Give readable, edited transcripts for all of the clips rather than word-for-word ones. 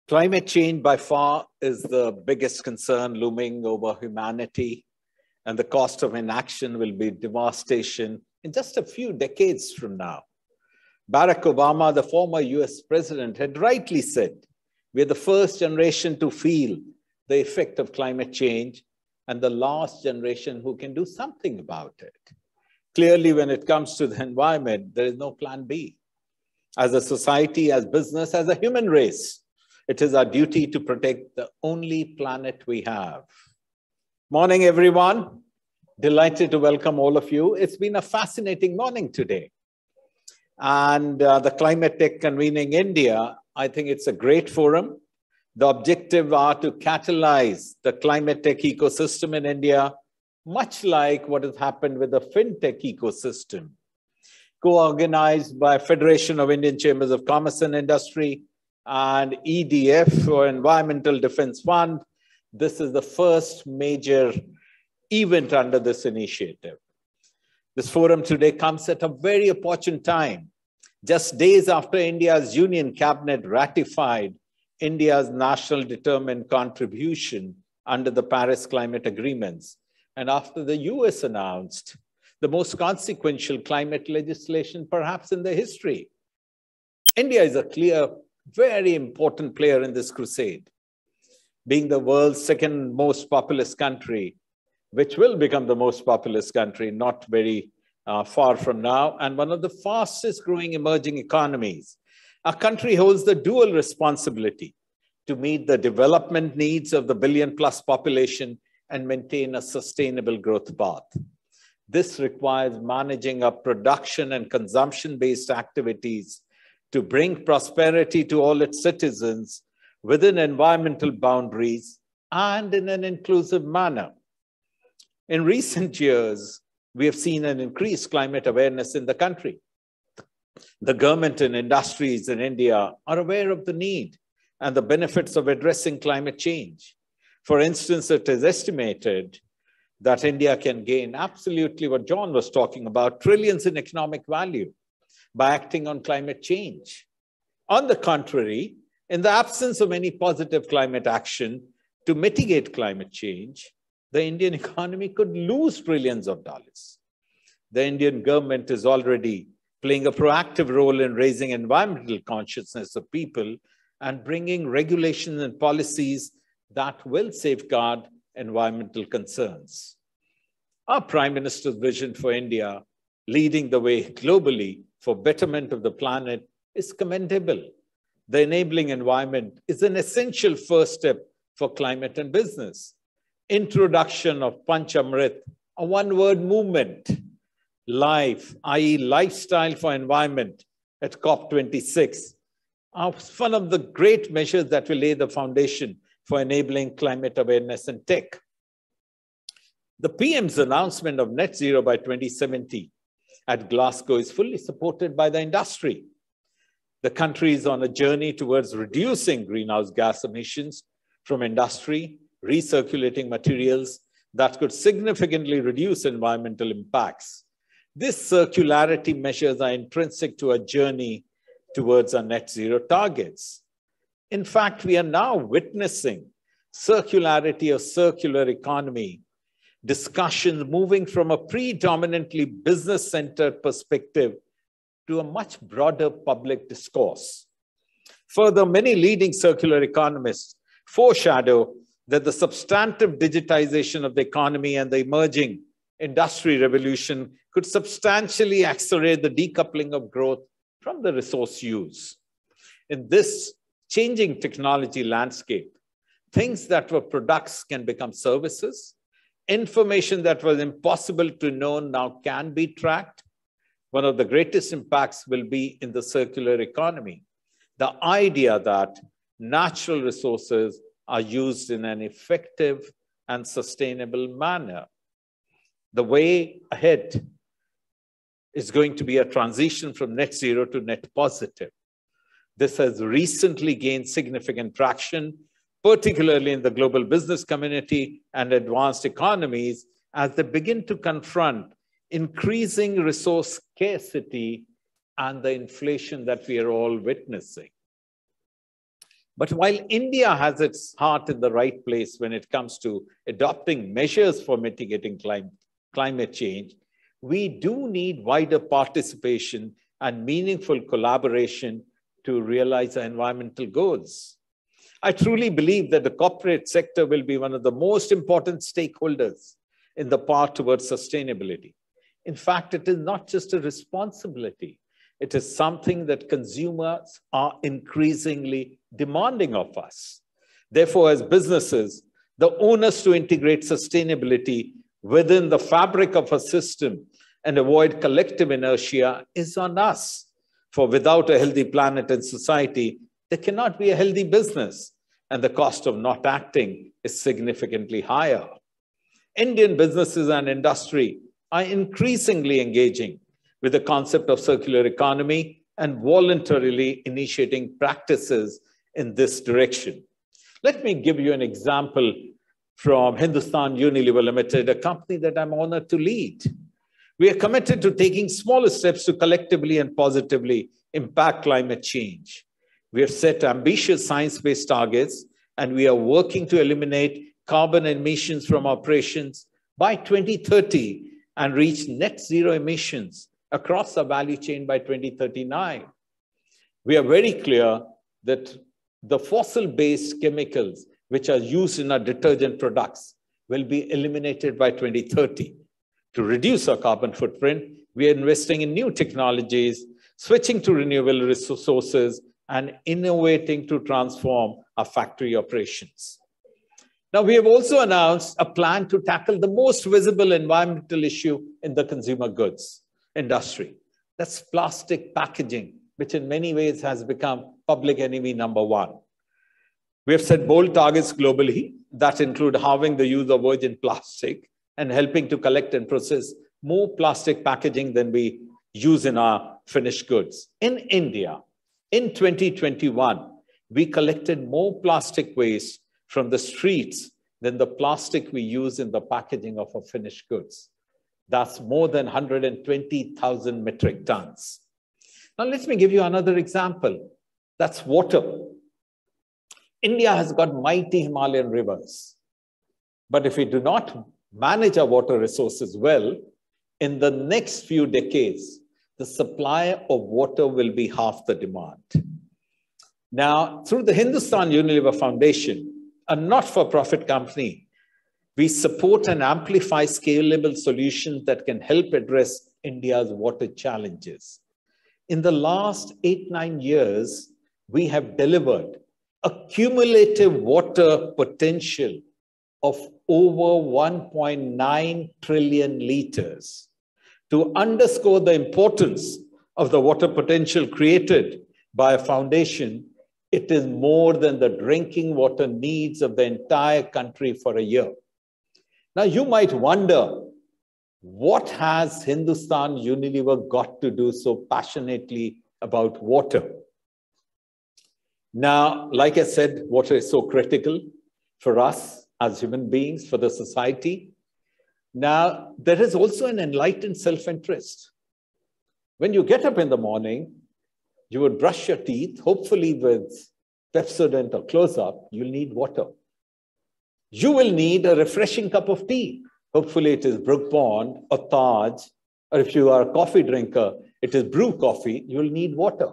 Climate change by far is the biggest concern looming over humanity, and the cost of inaction will be devastation in just a few decades from now. Barack Obama, the former US president, had rightly said, we're the first generation to feel the effect of climate change and the last generation who can do something about it. Clearly, when it comes to the environment, there is no plan B. As a society, as business, as a human race, it is our duty to protect the only planet we have. Morning, everyone. Delighted to welcome all of you. It's been a fascinating morning today. And the Climate Tech convening India, I think it's a great forum. The objective are to catalyze the climate tech ecosystem in India, much like what has happened with the fintech ecosystem. Co-organized by Federation of Indian Chambers of Commerce and Industry, and EDF, or Environmental Defense Fund. This is the first major event under this initiative. This forum today comes at a very opportune time, just days after India's Union Cabinet ratified India's national determined contribution under the Paris Climate Agreements, and after the US announced the most consequential climate legislation perhaps in the history. India is a clear, very important player in this crusade, being the world's second most populous country, which will become the most populous country not very far from now, and one of the fastest growing emerging economies. Our country holds the dual responsibility to meet the development needs of the billion-plus population and maintain a sustainable growth path. This requires managing our production and consumption-based activities to bring prosperity to all its citizens within environmental boundaries and in an inclusive manner. In recent years, we have seen an increased climate awareness in the country. The government and industries in India are aware of the need and the benefits of addressing climate change. For instance, it is estimated that India can gain absolutely what John was talking about, trillions in economic value by acting on climate change. On the contrary, in the absence of any positive climate action to mitigate climate change, the Indian economy could lose trillions of dollars. The Indian government is already playing a proactive role in raising environmental consciousness of people and bringing regulations and policies that will safeguard environmental concerns. Our Prime Minister's vision for India, leading the way globally for betterment of the planet, is commendable. The enabling environment is an essential first step for climate and business. Introduction of Panchamrit, a one-word movement, life, i.e. lifestyle for environment at COP26, are one of the great measures that will lay the foundation for enabling climate awareness and tech. The PM's announcement of net zero by 2070 at Glasgow is fully supported by the industry. The country is on a journey towards reducing greenhouse gas emissions from industry, recirculating materials that could significantly reduce environmental impacts. These circularity measures are intrinsic to a journey towards our net zero targets. In fact, we are now witnessing circularity or circular economy discussions moving from a predominantly business-centered perspective to a much broader public discourse. Further, many leading circular economists foreshadow that the substantive digitization of the economy and the emerging industry revolution could substantially accelerate the decoupling of growth from the resource use. In this changing technology landscape, things that were products can become services. Information that was impossible to know now can be tracked. One of the greatest impacts will be in the circular economy. The idea that natural resources are used in an effective and sustainable manner. The way ahead is going to be a transition from net zero to net positive. This has recently gained significant traction, particularly in the global business community and advanced economies, as they begin to confront increasing resource scarcity and the inflation that we are all witnessing. But while India has its heart in the right place when it comes to adopting measures for mitigating climate change, we do need wider participation and meaningful collaboration to realize our environmental goals. I truly believe that the corporate sector will be one of the most important stakeholders in the path towards sustainability. In fact, it is not just a responsibility. It is something that consumers are increasingly demanding of us. Therefore, as businesses, the onus to integrate sustainability within the fabric of a system and avoid collective inertia is on us. For without a healthy planet and society, there cannot be a healthy business, and the cost of not acting is significantly higher. Indian businesses and industry are increasingly engaging with the concept of circular economy and voluntarily initiating practices in this direction. Let me give you an example from Hindustan Unilever Limited, a company that I'm honored to lead. We are committed to taking smaller steps to collectively and positively impact climate change. We have set ambitious science-based targets, and we are working to eliminate carbon emissions from operations by 2030 and reach net zero emissions across the value chain by 2039. We are very clear that the fossil-based chemicals which are used in our detergent products will be eliminated by 2030. To reduce our carbon footprint, we are investing in new technologies, switching to renewable resources, and innovating to transform our factory operations. Now, we have also announced a plan to tackle the most visible environmental issue in the consumer goods industry. That's plastic packaging, which in many ways has become public enemy number one. We have set bold targets globally that include halving the use of virgin plastic and helping to collect and process more plastic packaging than we use in our finished goods. In India, in 2021, we collected more plastic waste from the streets than the plastic we use in the packaging of our finished goods. That's more than 120,000 metric tons. Now, let me give you another example. That's water. India has got mighty Himalayan rivers. But if we do not manage our water resources well, in the next few decades, the supply of water will be half the demand. Now, through the Hindustan Unilever Foundation, a not-for-profit company, we support and amplify scalable solutions that can help address India's water challenges. In the last 8-9 years, we have delivered a cumulative water potential of over 1.9 trillion liters. To underscore the importance of the water potential created by a foundation, it is more than the drinking water needs of the entire country for a year. Now, you might wonder, what has Hindustan Unilever got to do so passionately about water? Now, like I said, water is so critical for us as human beings, for the society. Now, there is also an enlightened self-interest. When you get up in the morning, you would brush your teeth, hopefully with Pepsodent or Close-Up, you'll need water. You will need a refreshing cup of tea. Hopefully it is Brook Bond or Taj, or if you are a coffee drinker, it is brew coffee, you'll need water.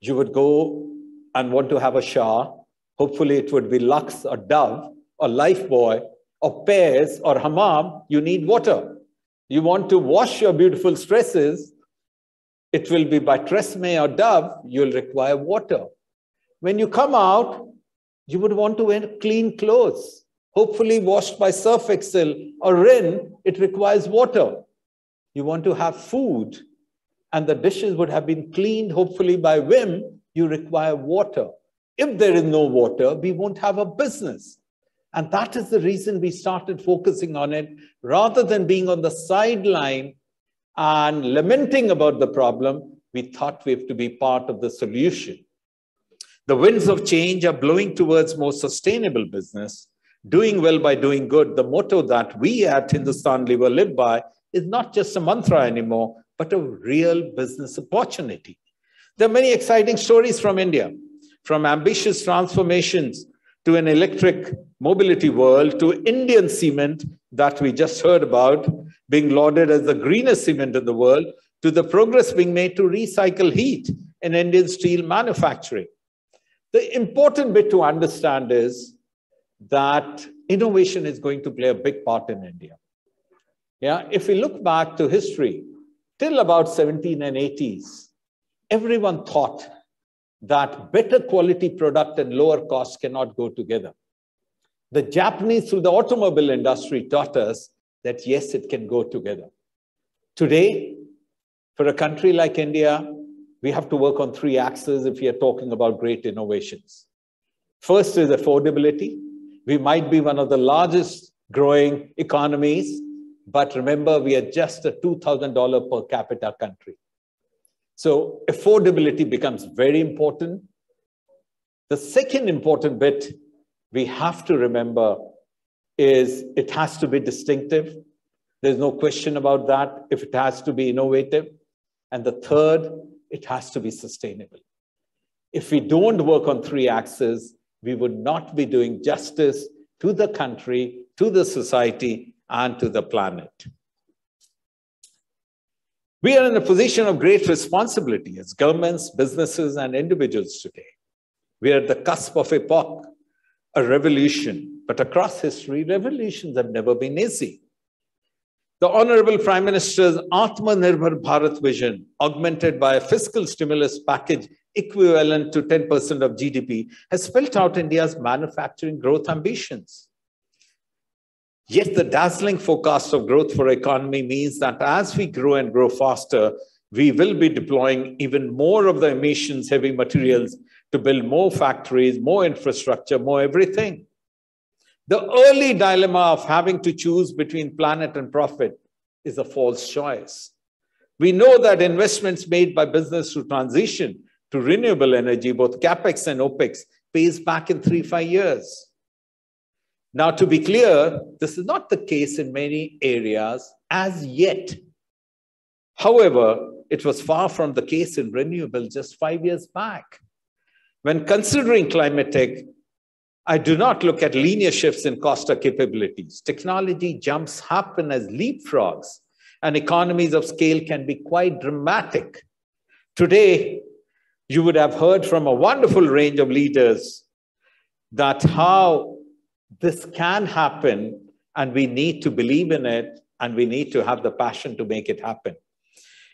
You would go and want to have a shower. Hopefully it would be Lux or Dove or Lifebuoy or Pears or Hammam, you need water. You want to wash your beautiful dresses, it will be by Tresemme or Dove, you'll require water. When you come out, you would want to wear clean clothes, hopefully washed by Surf Excel or Rin, it requires water. You want to have food, and the dishes would have been cleaned, hopefully by Vim, you require water. If there is no water, we won't have a business. And that is the reason we started focusing on it, rather than being on the sideline and lamenting about the problem. We thought we have to be part of the solution. The winds of change are blowing towards more sustainable business, doing well by doing good. The motto that we at Hindustan Lever live by is not just a mantra anymore, but a real business opportunity. There are many exciting stories from India, from ambitious transformations to an electric mobility world, to Indian cement that we just heard about, being lauded as the greenest cement in the world, to the progress being made to recycle heat in Indian steel manufacturing. The important bit to understand is that innovation is going to play a big part in India. Yeah, if we look back to history, till about 17 and 80s, everyone thought that better quality product and lower cost cannot go together. The Japanese, through the automobile industry, taught us that yes, it can go together. Today, for a country like India, we have to work on three axes if we are talking about great innovations. First is affordability. We might be one of the largest growing economies, but remember, we are just a $2,000 per capita country. So affordability becomes very important. The second important bit we have to remember is it has to be distinctive. There's no question about that. If it has to be innovative. And the third, it has to be sustainable. If we don't work on three axes, we would not be doing justice to the country, to the society, and to the planet. We are in a position of great responsibility as governments, businesses, and individuals today. We are at the cusp of epoch, a revolution. But across history, revolutions have never been easy. The Honorable Prime Minister's Atmanirbhar Bharat vision, augmented by a fiscal stimulus package equivalent to 10% of GDP, has spelled out India's manufacturing growth ambitions. Yet the dazzling forecast of growth for our economy means that as we grow and grow faster, we will be deploying even more of the emissions-heavy materials to build more factories, more infrastructure, more everything. The early dilemma of having to choose between planet and profit is a false choice. We know that investments made by business to transition to renewable energy, both CapEx and OpEx, pays back in 3-5 years. Now, to be clear, this is not the case in many areas as yet. However, it was far from the case in renewable just 5 years back. When considering climate tech, I do not look at linear shifts in cost or capabilities. Technology jumps happen as leapfrogs, and economies of scale can be quite dramatic. Today, you would have heard from a wonderful range of leaders that how this can happen, and we need to believe in it, and we need to have the passion to make it happen.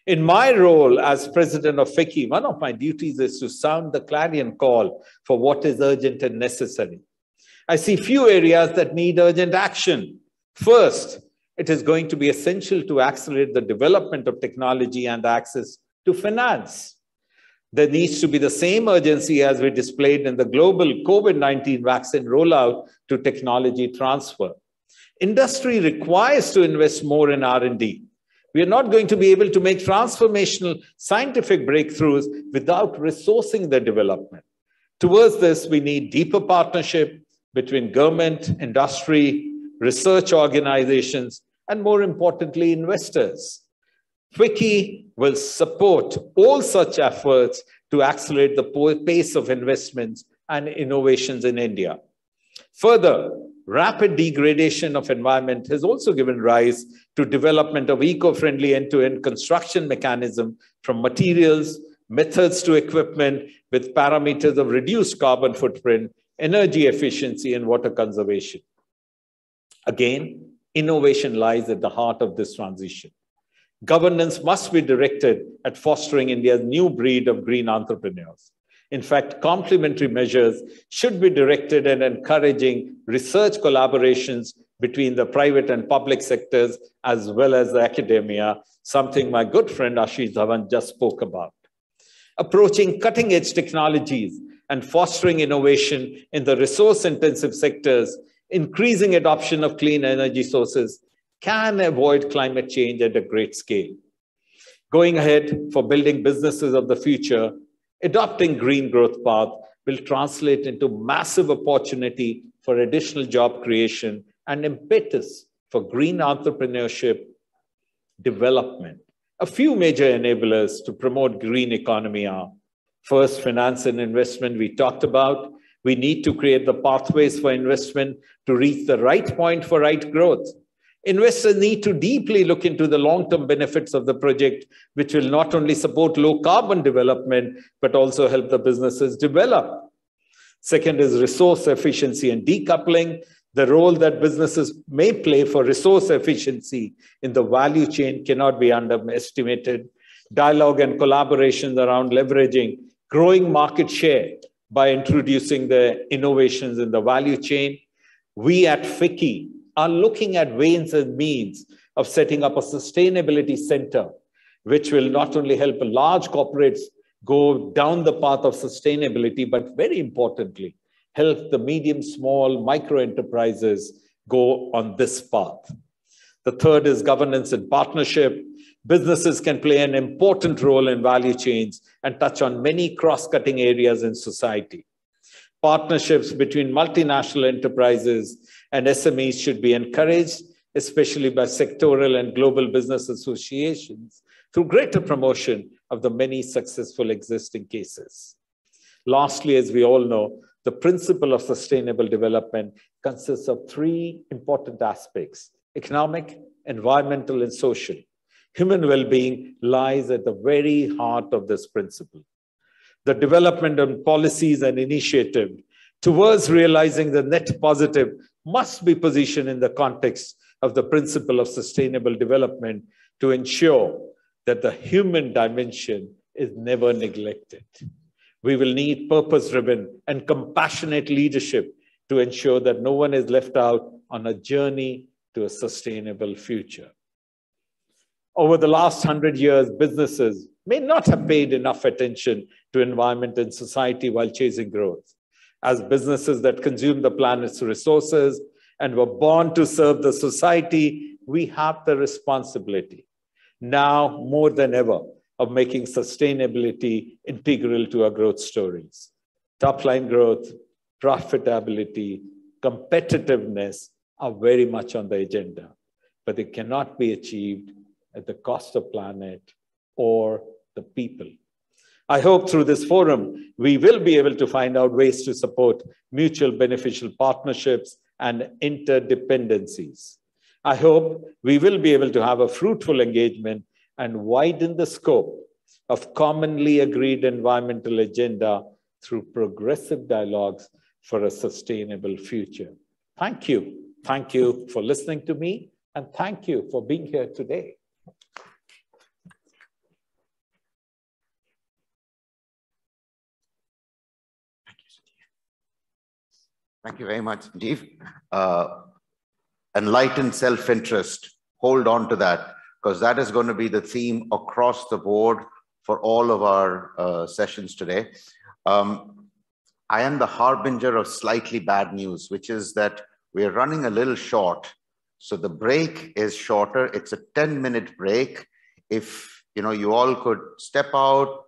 In my role as president of FICCI, one of my duties is to sound the clarion call for what is urgent and necessary. I see few areas that need urgent action. First, it is going to be essential to accelerate the development of technology and access to finance. There needs to be the same urgency as we displayed in the global COVID-19 vaccine rollout to technology transfer. Industry requires to invest more in R&D. We are not going to be able to make transformational scientific breakthroughs without resourcing their development. Towards this, we need deeper partnership between government, industry, research organizations, and more importantly, investors. FICCI will support all such efforts to accelerate the pace of investments and innovations in India. Further, rapid degradation of environment has also given rise to development of eco-friendly end-to-end construction mechanism from materials, methods to equipment with parameters of reduced carbon footprint, energy efficiency, and water conservation. Again, innovation lies at the heart of this transition. Governance must be directed at fostering India's new breed of green entrepreneurs. In fact, complementary measures should be directed at encouraging research collaborations between the private and public sectors, as well as the academia, something my good friend Ashish Dhawan just spoke about. Approaching cutting-edge technologies and fostering innovation in the resource-intensive sectors, increasing adoption of clean energy sources, can avoid climate change at a great scale. Going ahead for building businesses of the future, adopting green growth path will translate into massive opportunity for additional job creation and impetus for green entrepreneurship development. A few major enablers to promote green economy are: first, finance and investment we talked about. We need to create the pathways for investment to reach the right point for right growth. Investors need to deeply look into the long-term benefits of the project, which will not only support low carbon development, but also help the businesses develop. Second is resource efficiency and decoupling. The role that businesses may play for resource efficiency in the value chain cannot be underestimated. Dialogue and collaborations around leveraging growing market share by introducing the innovations in the value chain. We at FICCI are looking at ways and means of setting up a sustainability center, which will not only help large corporates go down the path of sustainability, but very importantly, help the medium, small, micro enterprises go on this path. The third is governance and partnership. Businesses can play an important role in value chains and touch on many cross-cutting areas in society. Partnerships between multinational enterprises and SMEs should be encouraged, especially by sectoral and global business associations, through greater promotion of the many successful existing cases. Lastly, as we all know, the principle of sustainable development consists of three important aspects: economic, environmental, and social. Human well-being lies at the very heart of this principle. The development of policies and initiatives towards realizing the net positive must be positioned in the context of the principle of sustainable development to ensure that the human dimension is never neglected. We will need purpose-driven and compassionate leadership to ensure that no one is left out on a journey to a sustainable future. Over the last 100 years, businesses may not have paid enough attention to environment and society while chasing growth. As businesses that consume the planet's resources and were born to serve the society, we have the responsibility, now more than ever, of making sustainability integral to our growth stories. Top-line growth, profitability, competitiveness are very much on the agenda, but it cannot be achieved at the cost of planet or the people. I hope through this forum, we will be able to find out ways to support mutual beneficial partnerships and interdependencies. I hope we will be able to have a fruitful engagement and widen the scope of commonly agreed environmental agenda through progressive dialogues for a sustainable future. Thank you. Thank you for listening to me, and thank you for being here today. Thank you very much, Sanjiv. Enlightened self-interest. Hold on to that, because that is going to be the theme across the board for all of our sessions today. I am the harbinger of slightly bad news, which is that we are running a little short. So the break is shorter. It's a 10-minute break. If you all could step out,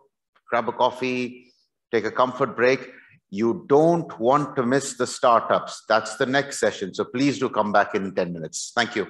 grab a coffee, take a comfort break. You don't want to miss the startups. That's the next session. So please do come back in 10 minutes. Thank you.